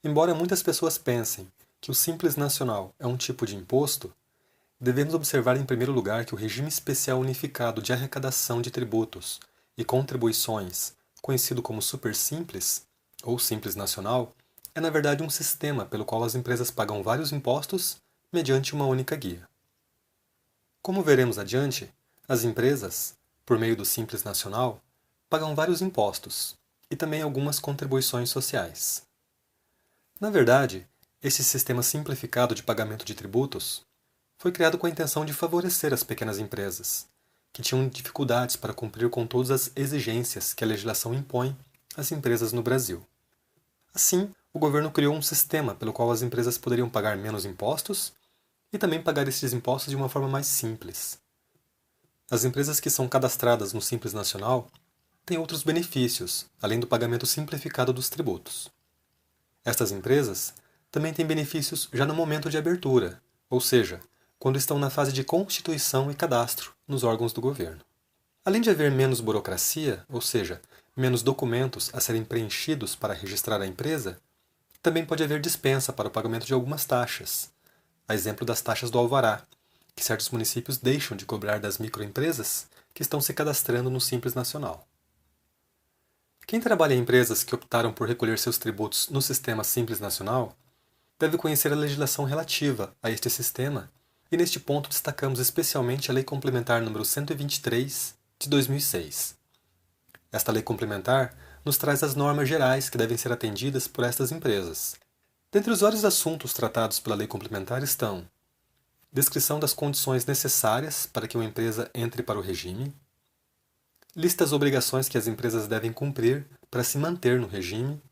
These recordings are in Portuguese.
Embora muitas pessoas pensem que o Simples Nacional é um tipo de imposto, devemos observar em primeiro lugar que o Regime Especial Unificado de Arrecadação de Tributos e Contribuições, conhecido como Supersimples, ou Simples Nacional, é na verdade um sistema pelo qual as empresas pagam vários impostos mediante uma única guia. Como veremos adiante, as empresas, por meio do Simples Nacional, pagam vários impostos e também algumas contribuições sociais. Na verdade, esse sistema simplificado de pagamento de tributos foi criado com a intenção de favorecer as pequenas empresas, que tinham dificuldades para cumprir com todas as exigências que a legislação impõe às empresas no Brasil. Assim, o governo criou um sistema pelo qual as empresas poderiam pagar menos impostos e também pagar esses impostos de uma forma mais simples. As empresas que são cadastradas no Simples Nacional têm outros benefícios, além do pagamento simplificado dos tributos. Estas empresas também têm benefícios já no momento de abertura, ou seja, quando estão na fase de constituição e cadastro nos órgãos do governo. Além de haver menos burocracia, ou seja, menos documentos a serem preenchidos para registrar a empresa, também pode haver dispensa para o pagamento de algumas taxas, a exemplo das taxas do alvará, que certos municípios deixam de cobrar das microempresas que estão se cadastrando no Simples Nacional. Quem trabalha em empresas que optaram por recolher seus tributos no Sistema Simples Nacional deve conhecer a legislação relativa a este sistema, e neste ponto destacamos especialmente a Lei Complementar nº 123, de 2006. Esta lei complementar nos traz as normas gerais que devem ser atendidas por estas empresas. Dentre os vários assuntos tratados pela lei complementar estão: descrição das condições necessárias para que uma empresa entre para o regime, lista das obrigações que as empresas devem cumprir para se manter no regime,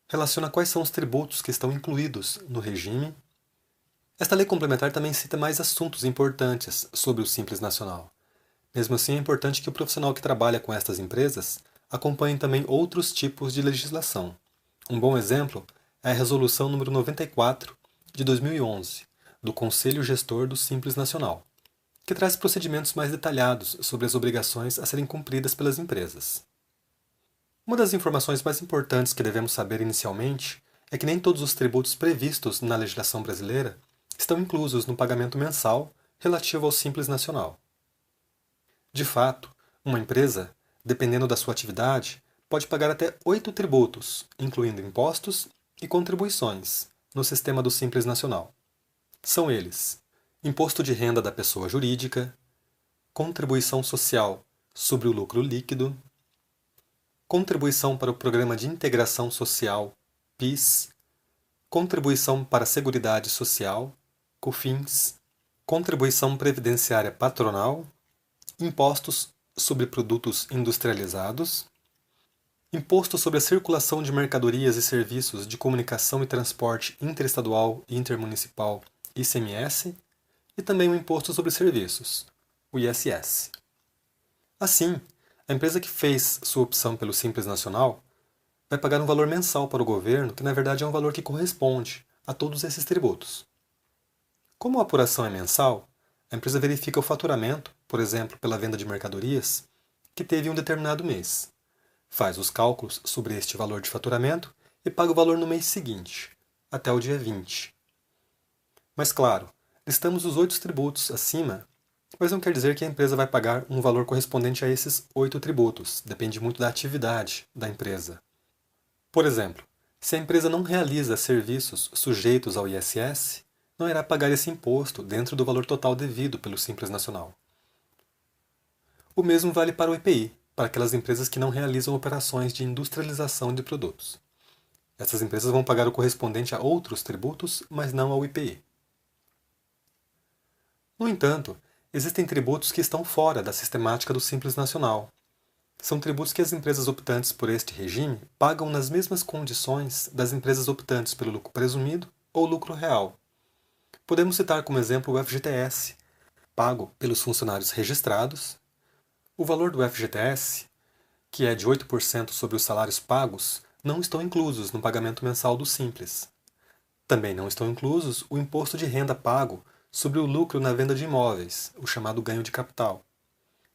relaciona quais são os tributos que estão incluídos no regime. Esta lei complementar também cita mais assuntos importantes sobre o Simples Nacional. Mesmo assim, é importante que o profissional que trabalha com estas empresas acompanhe também outros tipos de legislação. Um bom exemplo é a Resolução nº 94, de 2011, do Conselho Gestor do Simples Nacional, que traz procedimentos mais detalhados sobre as obrigações a serem cumpridas pelas empresas. Uma das informações mais importantes que devemos saber inicialmente é que nem todos os tributos previstos na legislação brasileira estão inclusos no pagamento mensal relativo ao Simples Nacional. De fato, uma empresa, dependendo da sua atividade, pode pagar até 8 tributos, incluindo impostos e contribuições, no sistema do Simples Nacional. São eles: imposto de renda da pessoa jurídica, contribuição social sobre o lucro líquido, contribuição para o Programa de Integração Social, PIS, contribuição para a Seguridade Social, COFINS, contribuição previdenciária patronal, impostos sobre produtos industrializados, imposto sobre a circulação de mercadorias e serviços de comunicação e transporte interestadual e intermunicipal, ICMS, e também o imposto sobre serviços, o ISS. Assim, a empresa que fez sua opção pelo Simples Nacional vai pagar um valor mensal para o governo, que na verdade é um valor que corresponde a todos esses tributos. Como a apuração é mensal, a empresa verifica o faturamento, por exemplo, pela venda de mercadorias, que teve em um determinado mês, faz os cálculos sobre este valor de faturamento e paga o valor no mês seguinte, até o dia 20. Mas claro, listamos os 8 tributos acima, mas não quer dizer que a empresa vai pagar um valor correspondente a esses 8 tributos, depende muito da atividade da empresa. Por exemplo, se a empresa não realiza serviços sujeitos ao ISS, não irá pagar esse imposto dentro do valor total devido pelo Simples Nacional. O mesmo vale para o IPI, para aquelas empresas que não realizam operações de industrialização de produtos. Essas empresas vão pagar o correspondente a outros tributos, mas não ao IPI. No entanto, existem tributos que estão fora da sistemática do Simples Nacional. São tributos que as empresas optantes por este regime pagam nas mesmas condições das empresas optantes pelo lucro presumido ou lucro real. Podemos citar como exemplo o FGTS, pago pelos funcionários registrados. O valor do FGTS, que é de 8% sobre os salários pagos, não estão inclusos no pagamento mensal do Simples. Também não estão inclusos o imposto de renda pago sobre o lucro na venda de imóveis, o chamado ganho de capital.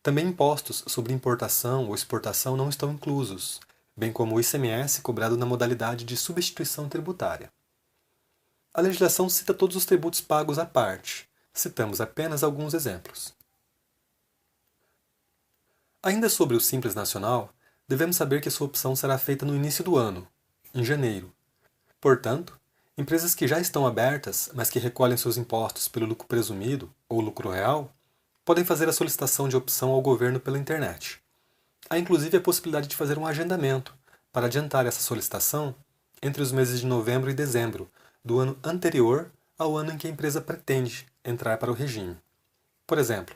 Também impostos sobre importação ou exportação não estão inclusos, bem como o ICMS cobrado na modalidade de substituição tributária. A legislação cita todos os tributos pagos à parte. Citamos apenas alguns exemplos. Ainda sobre o Simples Nacional, devemos saber que sua opção será feita no início do ano, em janeiro. Portanto, empresas que já estão abertas, mas que recolhem seus impostos pelo lucro presumido ou lucro real, podem fazer a solicitação de opção ao governo pela internet. Há inclusive a possibilidade de fazer um agendamento para adiantar essa solicitação entre os meses de novembro e dezembro do ano anterior ao ano em que a empresa pretende entrar para o regime. Por exemplo,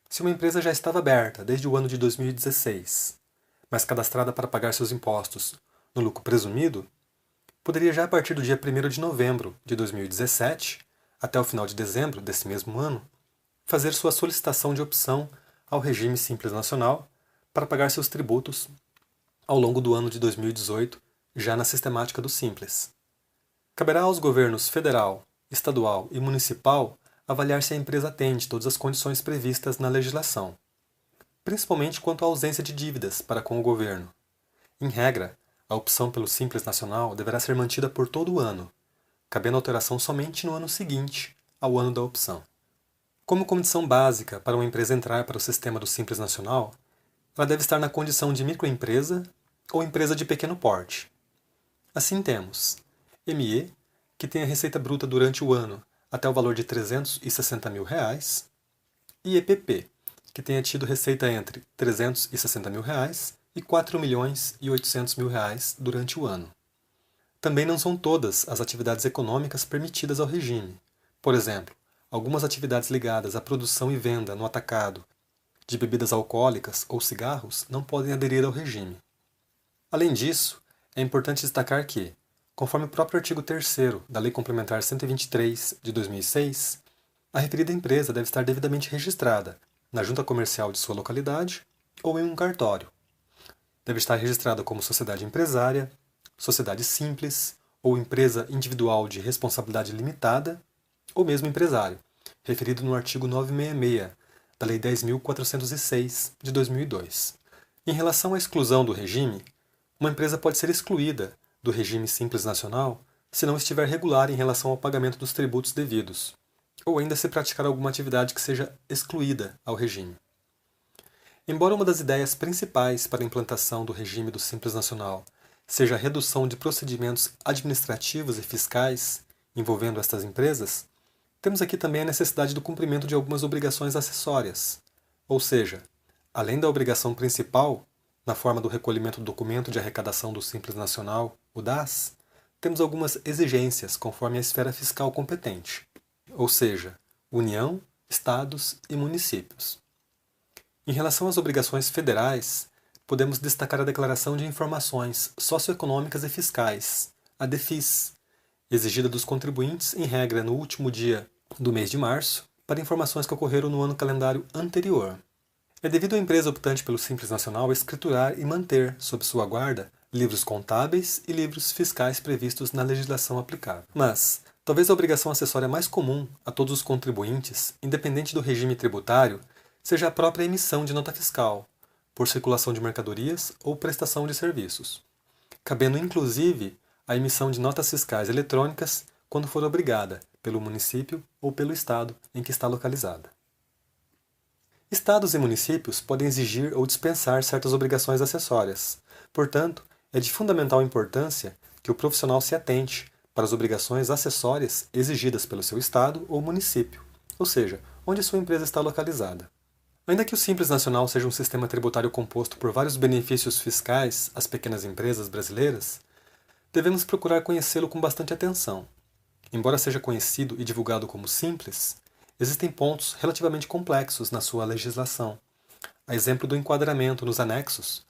se uma empresa já estava aberta desde o ano de 2016, mas cadastrada para pagar seus impostos no lucro presumido, poderia já a partir do dia 1º de novembro de 2017, até o final de dezembro desse mesmo ano, fazer sua solicitação de opção ao regime Simples Nacional para pagar seus tributos ao longo do ano de 2018, já na sistemática do Simples. Caberá aos governos federal, estadual e municipal avaliar se a empresa atende todas as condições previstas na legislação, principalmente quanto à ausência de dívidas para com o governo. Em regra, a opção pelo Simples Nacional deverá ser mantida por todo o ano, cabendo alteração somente no ano seguinte ao ano da opção. Como condição básica para uma empresa entrar para o sistema do Simples Nacional, ela deve estar na condição de microempresa ou empresa de pequeno porte. Assim temos ME, que tem a receita bruta durante o ano até o valor de R$ 360 mil, e EPP, que tenha tido receita entre R$ 360 mil e R$ 4.800.000 durante o ano. Também não são todas as atividades econômicas permitidas ao regime. Por exemplo, algumas atividades ligadas à produção e venda no atacado de bebidas alcoólicas ou cigarros não podem aderir ao regime. Além disso, é importante destacar que, conforme o próprio artigo 3º da Lei Complementar 123 de 2006, a referida empresa deve estar devidamente registrada na junta comercial de sua localidade ou em um cartório. Deve estar registrada como sociedade empresária, sociedade simples ou empresa individual de responsabilidade limitada ou mesmo empresário, referido no artigo 966 da Lei 10.406 de 2002. Em relação à exclusão do regime, uma empresa pode ser excluída do regime Simples Nacional se não estiver regular em relação ao pagamento dos tributos devidos, ou ainda se praticar alguma atividade que seja excluída ao regime. Embora uma das ideias principais para a implantação do regime do Simples Nacional seja a redução de procedimentos administrativos e fiscais envolvendo estas empresas, temos aqui também a necessidade do cumprimento de algumas obrigações acessórias, ou seja, além da obrigação principal, na forma do recolhimento do documento de arrecadação do Simples Nacional, o DAS, temos algumas exigências conforme a esfera fiscal competente, ou seja, União, Estados e municípios. Em relação às obrigações federais, podemos destacar a Declaração de Informações Socioeconômicas e Fiscais, a DEFIS, exigida dos contribuintes em regra no último dia do mês de março, para informações que ocorreram no ano calendário anterior. É devido à empresa optante pelo Simples Nacional escriturar e manter, sob sua guarda, livros contábeis e livros fiscais previstos na legislação aplicável. Mas, talvez a obrigação acessória mais comum a todos os contribuintes, independente do regime tributário, seja a própria emissão de nota fiscal, por circulação de mercadorias ou prestação de serviços, cabendo inclusive a emissão de notas fiscais eletrônicas quando for obrigada pelo município ou pelo estado em que está localizada. Estados e municípios podem exigir ou dispensar certas obrigações acessórias. Portanto, é de fundamental importância que o profissional se atente para as obrigações acessórias exigidas pelo seu estado ou município, ou seja, onde sua empresa está localizada. Ainda que o Simples Nacional seja um sistema tributário composto por vários benefícios fiscais às pequenas empresas brasileiras, devemos procurar conhecê-lo com bastante atenção. Embora seja conhecido e divulgado como simples, existem pontos relativamente complexos na sua legislação, a exemplo do enquadramento nos anexos